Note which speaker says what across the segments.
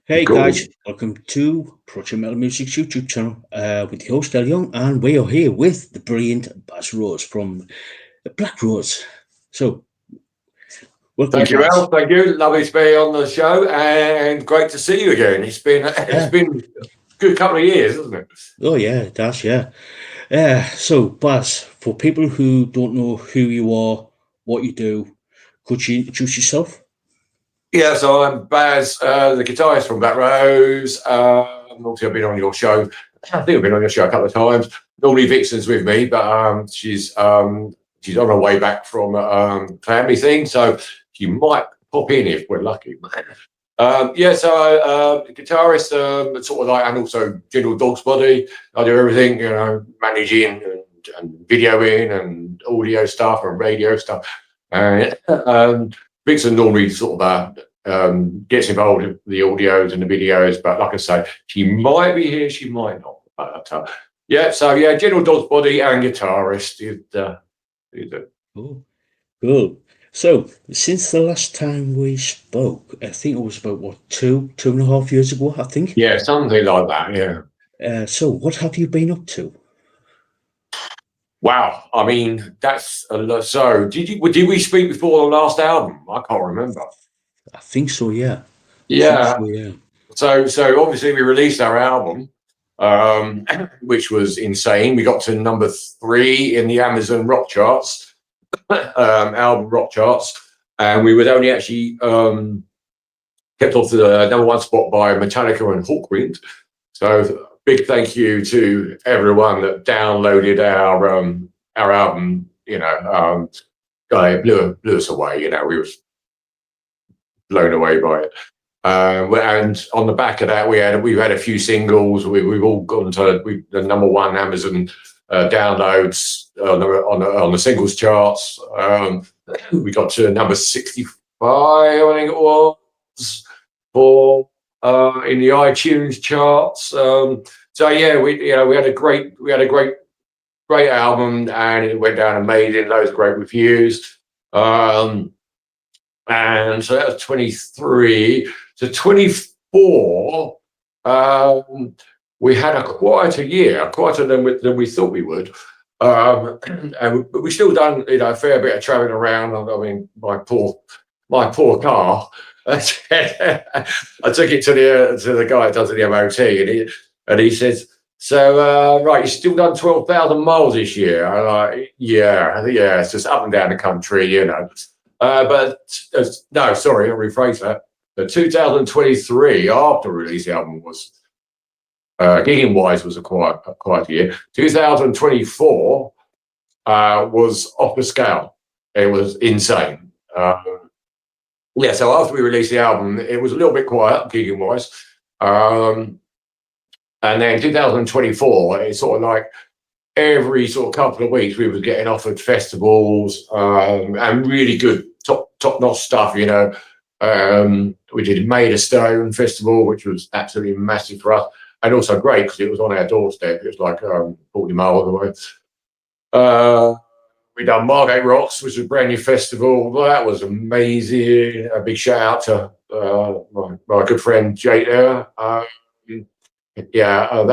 Speaker 1: Hey
Speaker 2: Cool.
Speaker 1: guys, welcome to Project Metal Music's YouTube channel with the host Del Young, and we are here with the brilliant Baz Rose from Black Rose. So, welcome,
Speaker 2: Thank you,
Speaker 1: Baz.
Speaker 2: Mel. Thank you. Lovely to be on the show, and great to see you again. It's
Speaker 1: Yeah.
Speaker 2: been a good couple of years, hasn't it?
Speaker 1: Oh yeah, that's yeah. So, Baz, for people who don't know who you are, what you do, could you introduce yourself?
Speaker 2: Yeah. So I'm Baz, the guitarist from Black Roze. Obviously, I've been on your show. I think I've been on your show a couple of times. Normally, Vixen's with me, but she's on her way back from family thing, so she might pop in if we're lucky. Guitarist, sort of like, and also general dog's body. I do everything, managing and videoing and audio stuff and radio stuff. And Vixen normally sort of gets involved with the audios and the videos, but like I say, she might be here, she might not. General dog's body and guitarist is
Speaker 1: Oh, cool. So, since the last time we spoke, I think it was about what, two and a half years ago, I think.
Speaker 2: yeah, something like that. Yeah.
Speaker 1: So, what have you been up to?
Speaker 2: Wow, I mean that's a lot. So did we speak before the last album? I can't remember.
Speaker 1: I think so, yeah. I think
Speaker 2: Yeah.
Speaker 1: so, yeah.
Speaker 2: So obviously we released our album, um, which was insane. We got to number 3 in the Amazon rock charts, album rock charts, and we were only actually kept off the number 1 spot by Metallica and Hawkwind. So big thank you to everyone that downloaded our album. It blew us away. We were blown away by it. And on the back of that, we've had a few singles. We've all gone to the number 1 Amazon downloads on the singles charts. We got to number 65, I think it was, for in the iTunes charts. We had a great album, and it went down amazing. Loads of great reviews. And so that was 23. So 24, we had a quieter year, quieter than we thought we would. But we still done a fair bit of traveling around. I mean, my poor car. I took it to the guy that does the MOT, and he says, "So right, you still done 12,000 miles this year?" I'm like, yeah, it's just up and down the country. No, sorry, I'll rephrase that. The 2023, after release, the album was gigging wise was a quiet year. 2024 was off the scale. It was insane. So after we released the album, it was a little bit quiet gigging wise. And then 2024, it's sort of like every sort of couple of weeks we were getting offered festivals and really good top-notch stuff. We did Made of Stone Festival, which was absolutely massive for us, and also great because it was on our doorstep. It was like 40 miles away. We done Margate Rocks, which was a brand new festival. Well, that was amazing. A big shout out to my good friend Jake there. That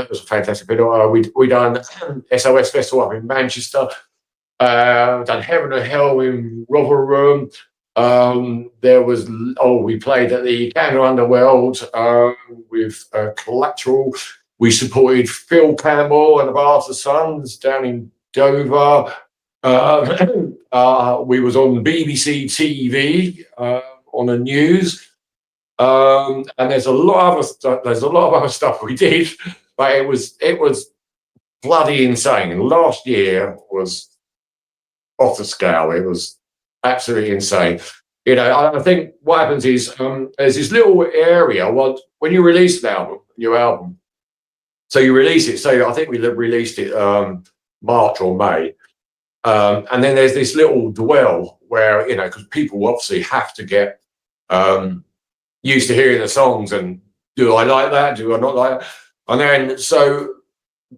Speaker 2: was a fantastic video. We done SOS Festival up in Manchester. Done Heaven and Hell in Rotherham. We played at the Canada Underworld with Collateral. We supported Phil Campbell and the Baz of Sons down in Dover. We was on BBC TV on the news. And there's a lot of other stuff we did, but it was bloody insane. Last year was off the scale. It was absolutely insane. I think what happens is there's this little area. When you release your album, so you release it. So I think we released it March or May, and then there's this little dwell where because people obviously have to get used to hearing the songs, and do I like that? Do I not like that? And then so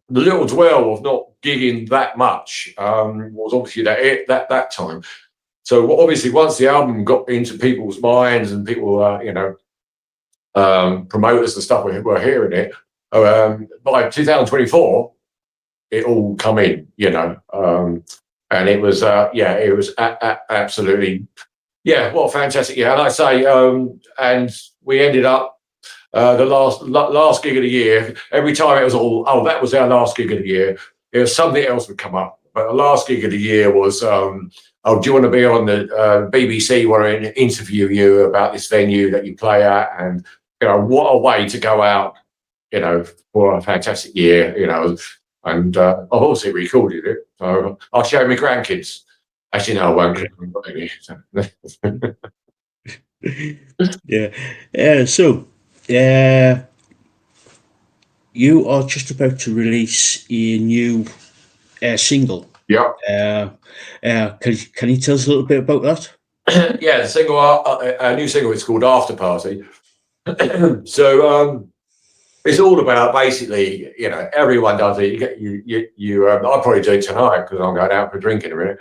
Speaker 2: the little dwell of not gigging that much was obviously that time. So obviously once the album got into people's minds and people promoters and stuff were hearing it. By 2024, it all come in, and it was it was absolutely what a fantastic year. And I say, and we ended up the last gig of the year. Every time it was all, that was our last gig of the year. It was something else would come up, but the last gig of the year was, do you want to be on the BBC? Want to interview you about this venue that you play at? And what a way to go out, for a fantastic year, And I've also recorded it, so I'll show my grandkids. Actually, no, I won't.
Speaker 1: So, you are just about to release a new single.
Speaker 2: Yeah.
Speaker 1: Can you tell us a little bit about that?
Speaker 2: Yeah, the single, a new single. It's called After Party. So it's all about basically, everyone does it. I'll probably do it tonight because I'm going out for a drink in a minute.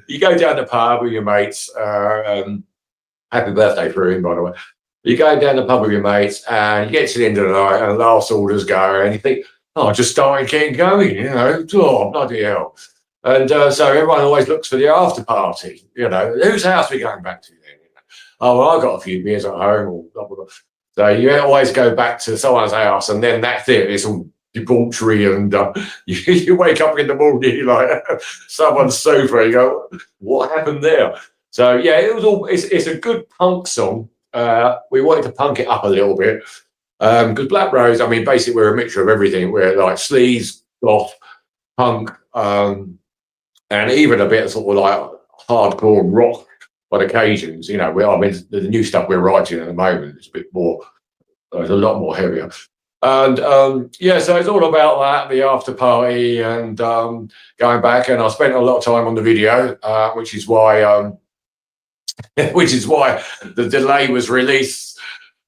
Speaker 2: You go down the pub with your mates. Happy birthday for him, by the way. You go down the pub with your mates and you get to the end of the night and the last orders go and you think, I just started getting going, oh, bloody hell. And so everyone always looks for the after party, whose house are we going back to then? Oh, well, I've got a few beers at home. Or blah, blah, blah. So you always go back to someone's house and then that's it. It's all debauchery and you wake up in the morning, you're like, someone's sofa, you go, what happened there? So yeah, it's a good punk song. We wanted to punk it up a little bit because Black Roze, I mean, basically we're a mixture of everything. We're like sleaze, goth, punk, and even a bit of sort of like hardcore rock on occasions. The new stuff we're writing at the moment is a bit more, it's a lot more heavier. And so it's all about that, the after party and going back. And I spent a lot of time on the video, which is why the delay was released.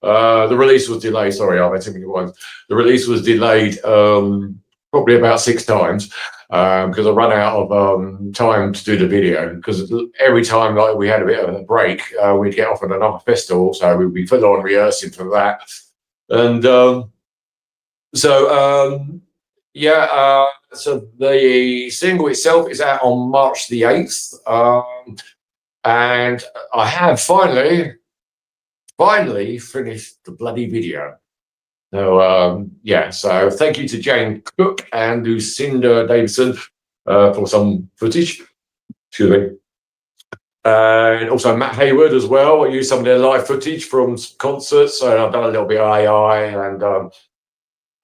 Speaker 2: The release was delayed. Sorry, I think it was. The release was delayed probably about 6 times because I ran out of time to do the video. Because every time like we had a bit of a break, we'd get off at another festival, so we'd be full on rehearsing for that. And so the single itself is out on March the 8th. And I have finally finished the bloody video. So so thank you to Jane Cook and Lucinda Davidson for some footage. Excuse me. And also Matt Hayward as well. I used some of their live footage from concerts. So I've done a little bit of AI and a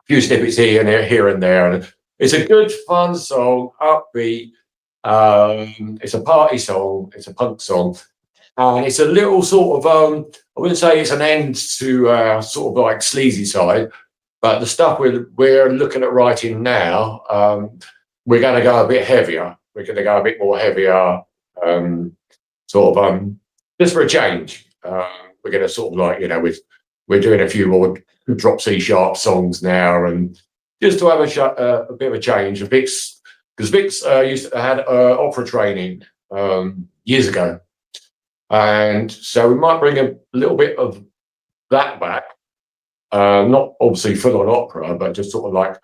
Speaker 2: few snippets here and there. And it's a good, fun song, upbeat. It's a party song, it's a punk song, and it's a little sort of I wouldn't say it's an end to sort of like sleazy side, but the stuff we're looking at writing now, we're going to go a bit heavier. We're going to go a bit more heavier, just for a change. We're going to sort of like we're doing a few more drop C sharp songs now, and just to have a bit of a change. Because Vix had opera training years ago. And so we might bring a little bit of that back. Not obviously full on opera, but just sort of like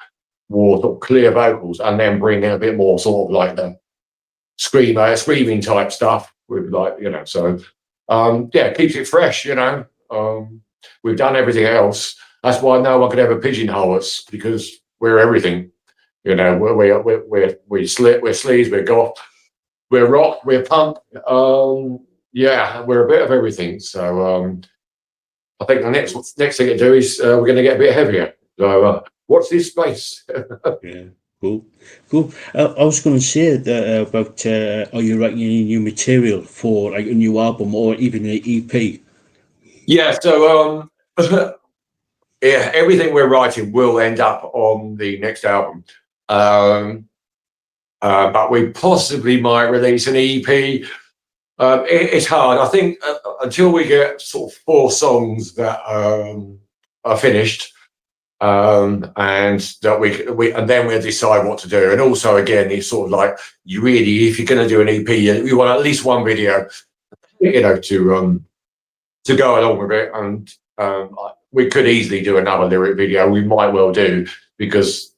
Speaker 2: more sort of clear vocals, and then bring in a bit more sort of like the screaming type stuff with like, so keeps it fresh, We've done everything else. That's why no one could ever pigeonhole us, because we're everything. We're sleaze, we're goth, we're rock, we're punk. We're a bit of everything. So I think the next thing to do is we're going to get a bit heavier. So watch this space.
Speaker 1: Yeah, cool. I was going to say that about are you writing any new material for like a new album or even an EP?
Speaker 2: Yeah. So everything we're writing will end up on the next album. But we possibly might release an EP. It's hard. I think until we get sort of 4 songs that are finished, and that we and then we'll decide what to do. And also, again, it's sort of like if you're going to do an EP, you want at least one video, to go along with it. And we could easily do another lyric video. We might well do, because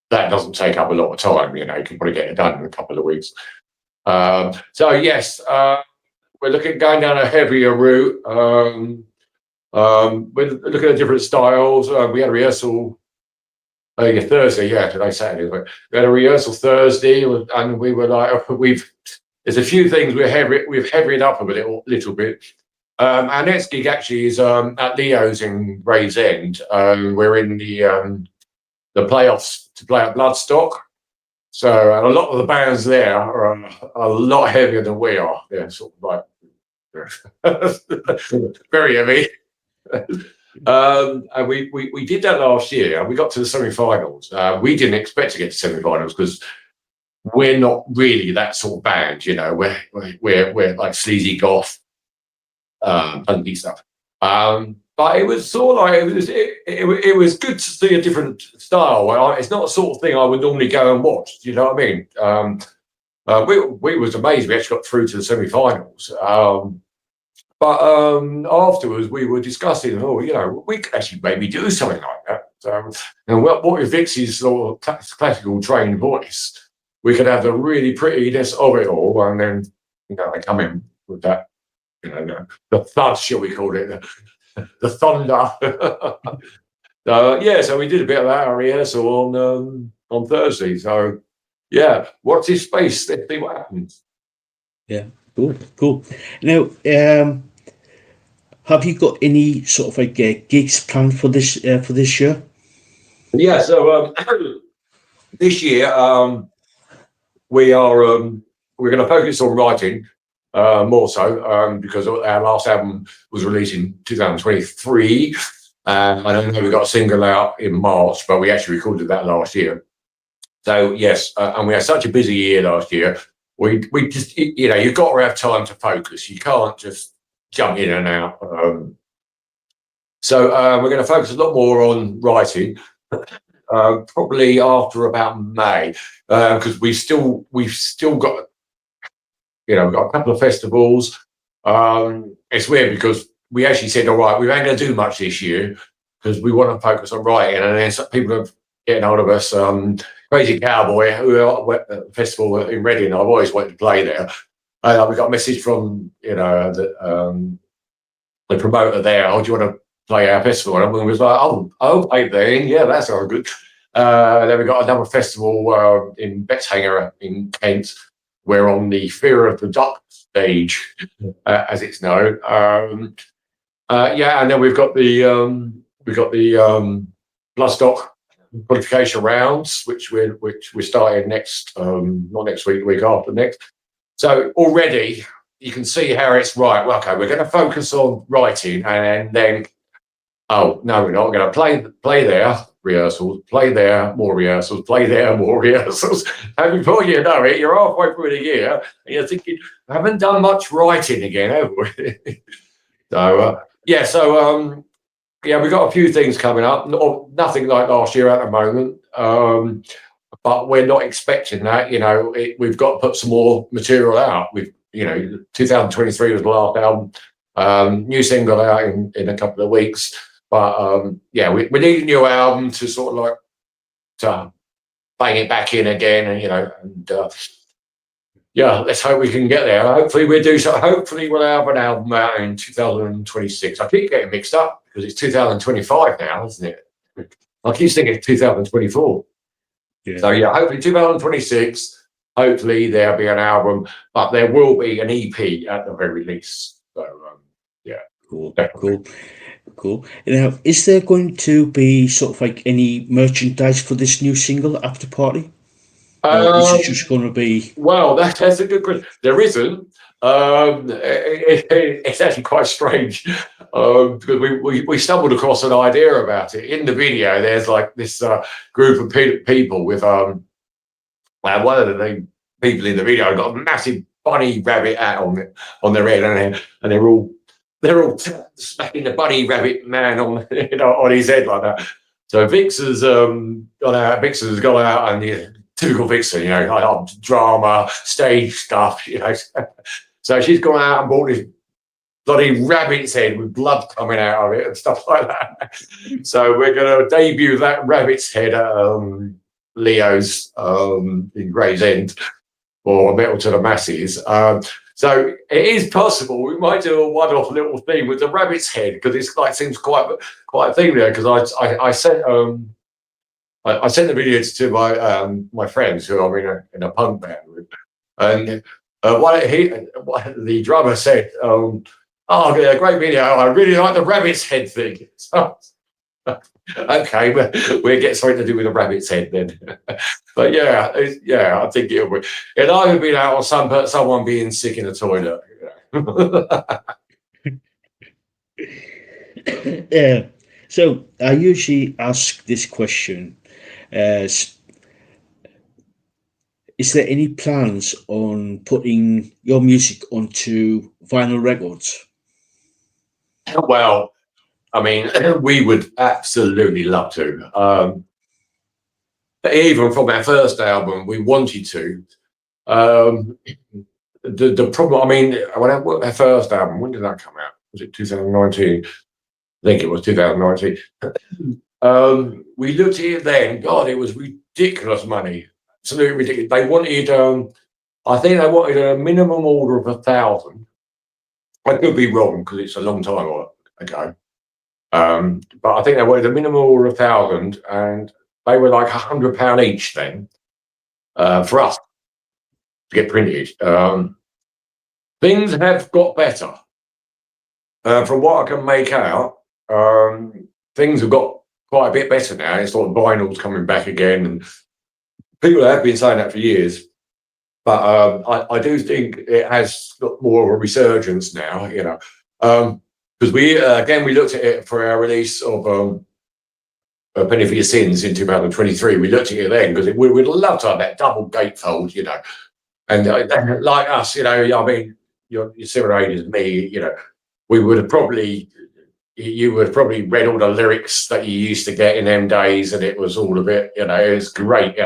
Speaker 2: that doesn't take up a lot of time. You can probably get it done in a couple of weeks. So yes, we're looking going down a heavier route. We're looking at different styles. We had a rehearsal Thursday, today Saturday. But we had a rehearsal Thursday, and we were like, there's a few things we've heavied up a little bit. Our next gig actually is at Leo's in Gravesend. We're in the playoffs to play at Bloodstock. So a lot of the bands there are a lot heavier than we are. Yeah, sort of like very heavy. And we did that last year, and we got to the semi-finals. We didn't expect to get to semi-finals because we're not really that sort of band. We're like sleazy goth, punky stuff. But it was sort of like it was good to see a different style. It's not the sort of thing I would normally go and watch. Do you know what I mean? We was amazed we actually got through to the semi-finals. But afterwards, we were discussing, we could actually maybe do something like that. And what if Vixie's sort of classical trained voice? We could have the really prettiness of it all, and then they come in with that, the thud, shall we call it, the thunder. So we did a bit of that rehearsal on Thursday. So watch this space. Let's see what happens.
Speaker 1: Yeah, cool. Now, have you got any sort of like gigs planned for this year?
Speaker 2: Yeah. So this year we are we're going to focus on writing more so because our last album was released in 2023. I don't know, we got a single out in March, but we actually recorded that last year. So yes, and we had such a busy year last year. We just you've got to have time to focus. You can't just jump in and out. So we're going to focus a lot more on writing, probably after about May, because we've still got we've got a couple of festivals. It's weird because we actually said, all right, we ain't going to do much this year because we want to focus on writing, and then some people are getting hold of us. Crazy Cowboy, who are at the festival in Reading, I've always wanted to play there. We got a message from the promoter there. Oh, do you want to play our festival? And we was like, I'll play there. Yeah, that sounds good. Then we got another festival in Bexhanger in Kent. We're on the Fear of the Duck stage, as it's known. And then we've got the Bloodstock qualification rounds, which we're starting next, not next week, the week after next. So already you can see how it's right. Well, okay, we're going to focus on writing, and then oh no, we're not. We're going to play there, rehearsals, play there, more rehearsals, play there, more rehearsals. And before you know it, you're halfway through the year, and you're thinking, I haven't done much writing again, have we? So we've got a few things coming up. Nothing like last year at the moment, but we're not expecting that. We've got to put some more material out. 2023 was the last album. New single out in a couple of weeks. But we need a new album to sort of like to bang it back in again, and let's hope we can get there. Hopefully we'll do so. Hopefully we'll have an album out in 2026. I keep getting mixed up because it's 2025 now, isn't it? I keep thinking it's 2024.
Speaker 1: Yeah.
Speaker 2: So hopefully 2026. Hopefully there'll be an album, but there will be an EP at the very least. So
Speaker 1: Cool. Now, is there going to be sort of like any merchandise for this new single, After Party? Or is it just going to be?
Speaker 2: Well, that's a good question. There isn't. It's actually quite strange because we stumbled across an idea about it in the video. There's like this group of people with one of the people in the video got a massive bunny rabbit hat on their head, and they're all smacking the bunny rabbit man on his head like that. So Vixen's gone out and typical Vixen, like drama, stage stuff, So she's gone out and bought this bloody rabbit's head with blood coming out of it and stuff like that. So we're going to debut that rabbit's head at Leo's in Gray's End for Metal to the Masses. So it is possible we might do a one-off little thing with the rabbit's head, because it's like seems quite a thing there. Because I sent the videos to my friends who I'm in a punk band with, and the drummer said, "Oh, yeah, great video. I really like the rabbit's head thing." So, okay, we'll get something to do with a rabbit's head then. But yeah, I think it'll either be that or someone being sick in the toilet.
Speaker 1: Yeah. So I usually ask this question as, is there any plans on putting your music onto vinyl records?
Speaker 2: Well, I mean, we would absolutely love to. Even from our first album, we wanted to. The problem, I mean, when our first album, when did that come out? Was it 2019? I think it was 2019. We looked at it then. God, it was ridiculous money, absolutely ridiculous. They wanted, I think they wanted a minimum order of 1,000. I could be wrong because it's a long time ago. But I think they wanted a minimum order of 1,000, and they were like £100 each then for us to get printed. Things have got better. From what I can make out, things have got quite a bit better now. It's like vinyl's coming back again, and people have been saying that for years. But I do think it has got more of a resurgence now, because we looked at it for our release of Penny for Your Sins in 2023. We looked at it then because we'd love to have that double gatefold, and like us, I mean, you're similar age as me, we would have probably. You would have probably read all the lyrics that you used to get in them days, and it was all of it, it was great,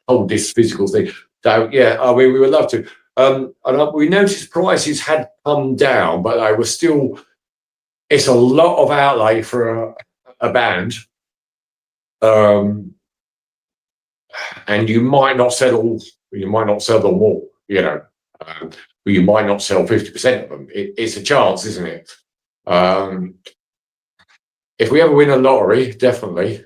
Speaker 2: all this physical thing. So yeah, I mean, we would love to. And we noticed prices had come down, but they were still. It's a lot of outlay for a band, and you might not sell them all, you might not sell 50% of them. It's a chance, isn't it? If we ever win a lottery, definitely.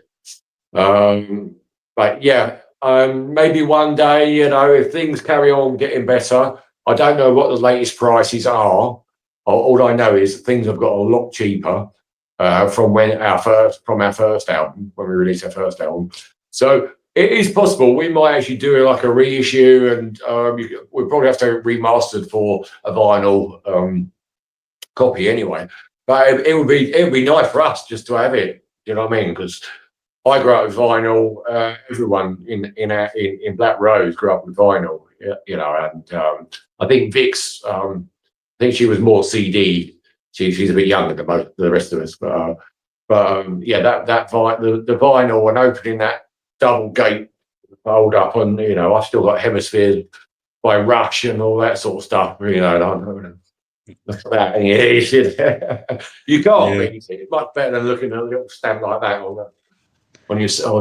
Speaker 2: But yeah, maybe one day, if things carry on getting better. I don't know what the latest prices are. All I know is things have got a lot cheaper from our first album, when we released our first album. So it is possible we might actually do like a reissue, and we'll probably have to remastered for a vinyl copy anyway. But it would be nice for us just to have it. You know what I mean? Because I grew up with vinyl. Everyone in Black Roze grew up with vinyl. And I think Vix. I think she was more CD. She's a bit younger than the rest of us. But yeah, the vinyl and opening that double gate fold up, and I've still got Hemispheres by Rush and all that sort of stuff. Look at that. You can't beat it. It's much better than looking at a little stamp like that on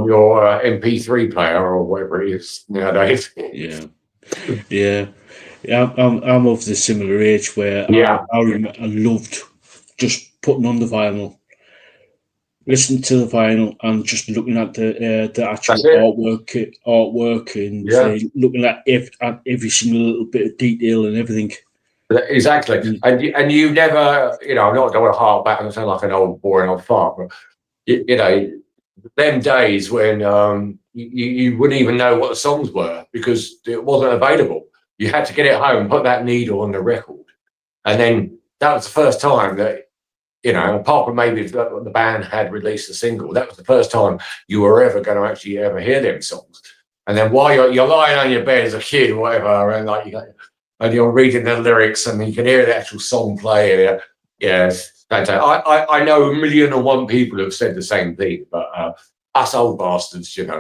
Speaker 2: your MP3 player or whatever it is nowadays.
Speaker 1: Yeah. I'm of the similar age where I loved just putting on the vinyl, listening to the vinyl, and just looking at the actual artwork, and looking at every single little bit of detail and everything.
Speaker 2: Exactly, and you never, I don't want to harp back and sound like an old boring old fart, but them days when you wouldn't even know what the songs were because it wasn't available. You had to get it home, put that needle on the record, and then that was the first time that, apart from maybe the band had released a single, that was the first time you were ever going to actually ever hear them songs. And then while you're lying on your bed as a kid or whatever, and you're reading the lyrics and you can hear the actual song play. Yes, fantastic. I know 1,000,001 people have said the same thing, but us old bastards, it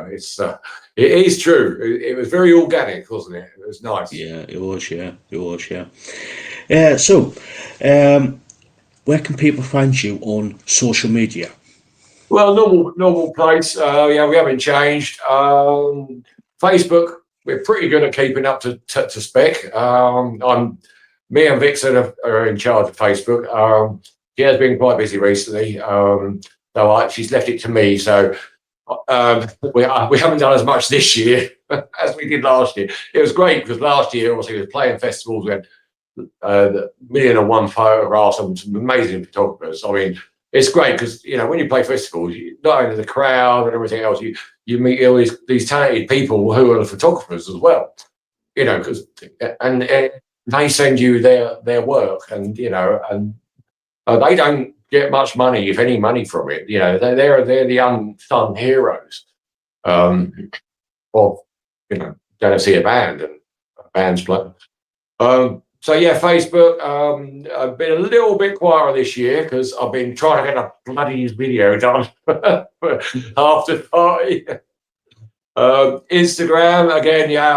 Speaker 2: is true. It was very organic, wasn't it? It was nice.
Speaker 1: Yeah, it was. Yeah, it was. Yeah. So, where can people find you on social media?
Speaker 2: Well, normal place. Yeah, we haven't changed. Facebook, we're pretty good at keeping up to spec. Me and Vixen are in charge of Facebook. She has been quite busy recently, though she's left it to me. So we haven't done as much this year as we did last year. It was great because last year, obviously, we were playing festivals. We had the 1,000,001 photographs and some amazing photographers. I mean, it's great because when you play festivals, not only the crowd and everything else, you meet all these talented people who are the photographers as well. Because and they send you their work, and they don't get much money, if any money, from it. They're the unsung heroes of going to see a band and bands play. So yeah, Facebook. I've been a little bit quieter this year because I've been trying to get a bloody video done after the party. Instagram again, yeah.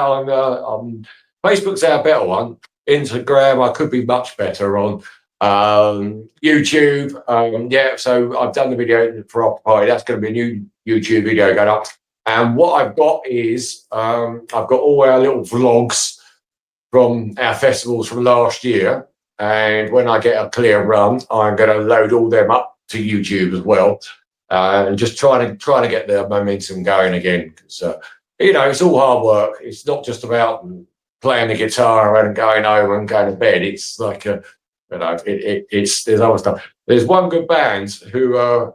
Speaker 2: Facebook's our better one. Instagram, I could be much better on. YouTube, yeah. So I've done the video for After Party. That's going to be a new YouTube video going up. And what I've got is I've got all our little vlogs from our festivals from last year, and when I get a clear run, I'm going to load all them up to YouTube as well, and just trying to get the momentum going again. Because it's all hard work. It's not just about playing the guitar and going home and going to bed. It's like it's there's other stuff. There's one good band who they're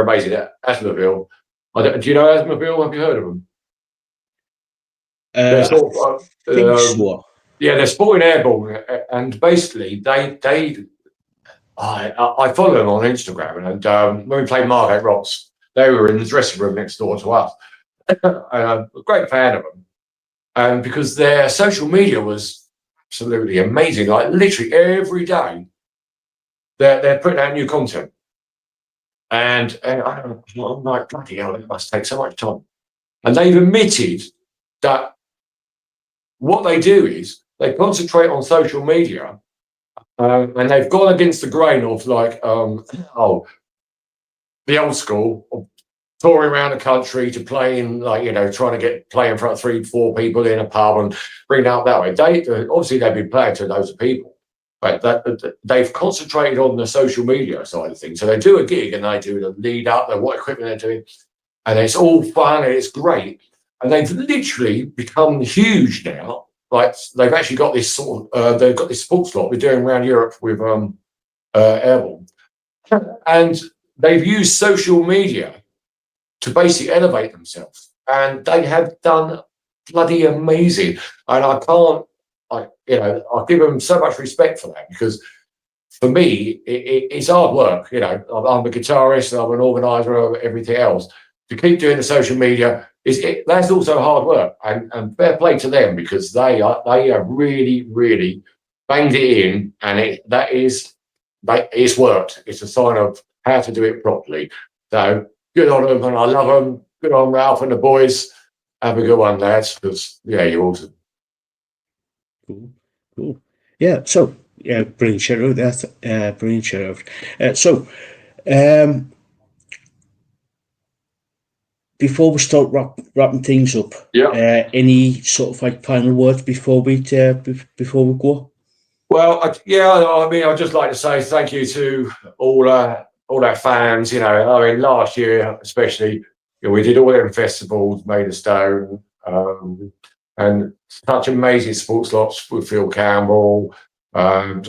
Speaker 2: amazing. Asthmaville. Do you know Asthmaville? Have you heard of them? They're sort of,
Speaker 1: think so.
Speaker 2: Yeah, they're Sporting Airborne, and basically I follow them on Instagram, and when we played Margate Rocks, they were in the dressing room next door to us. I'm a great fan of them, and because their social media was absolutely amazing, like literally every day they're putting out new content, and I'm like, bloody hell, it must take so much time, and they've admitted that what they do is they concentrate on social media, and they've gone against the grain of like, the old school of touring around the country to playing, like, trying to get playing in front of 3-4 people in a pub and bring it up that way. Obviously they've been playing to loads of people, but they've concentrated on the social media side of things. So they do a gig and they do the lead up, what equipment they're doing, and it's all fun and it's great. And they've literally become huge now. Like they've actually got this sort of they've got this sports lot we're doing around Europe with Airborne, and they've used social media to basically elevate themselves, and they have done bloody amazing. And I can't, I give them so much respect for that, because for me it's hard work. I'm a guitarist, I'm an organizer of everything else. To keep doing the social media that's also hard work, and fair play to them, because they have really banged it in, and it's worked. It's a sign of how to do it properly. So good on them, and I love them. Good on Ralph and the boys. Have a good one, lads, because you're awesome.
Speaker 1: Cool. Yeah. So brilliant shout out. That's brilliant shout out. So before we start wrapping things up, any sort of like final words before we go?
Speaker 2: Well, I'd just like to say thank you to all our fans. Last year especially, we did all them festivals, Made of Stone, and such amazing sports lots with Phil Campbell. I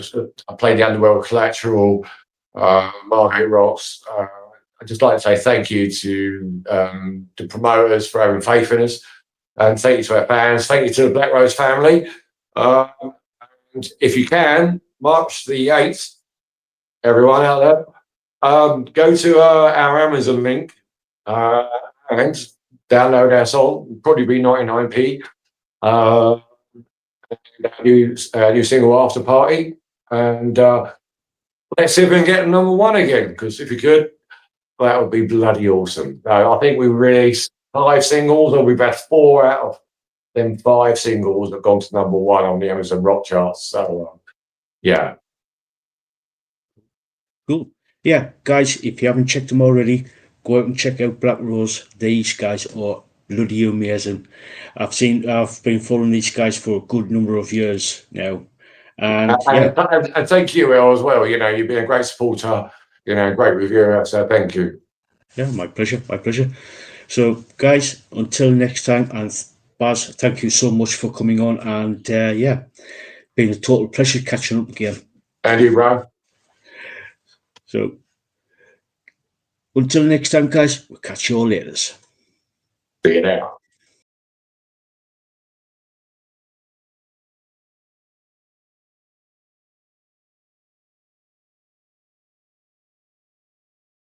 Speaker 2: played the Underworld Collateral, Margate Rocks. I'd just like to say thank you to the promoters for having faith in us, and thank you to our fans. Thank you to the Black Roze family. And if you can, March the 8th, everyone out there, go to our Amazon link and download our song. It'll probably be 99p. New single, After Party, and let's see if we can get #1 again. Because if you could, that would be bloody awesome. I think we released 5 singles, or we've had 4 out of them 5 singles that have gone to #1 on the Amazon rock charts. So yeah,
Speaker 1: Cool. Yeah, guys, if you haven't checked them already, go out and check out Black Roze. These guys are bloody amazing. I've been following these guys for a good number of years now. And yeah.
Speaker 2: And thank you, El, as well. You've been a great supporter, great reviewer. So thank you.
Speaker 1: Yeah, my pleasure. My pleasure. So, guys, until next time, and Baz, thank you so much for coming on. And yeah, been a total pleasure catching up again.
Speaker 2: And you, bro.
Speaker 1: So, until next time, guys, we'll catch you all later.
Speaker 2: See you now.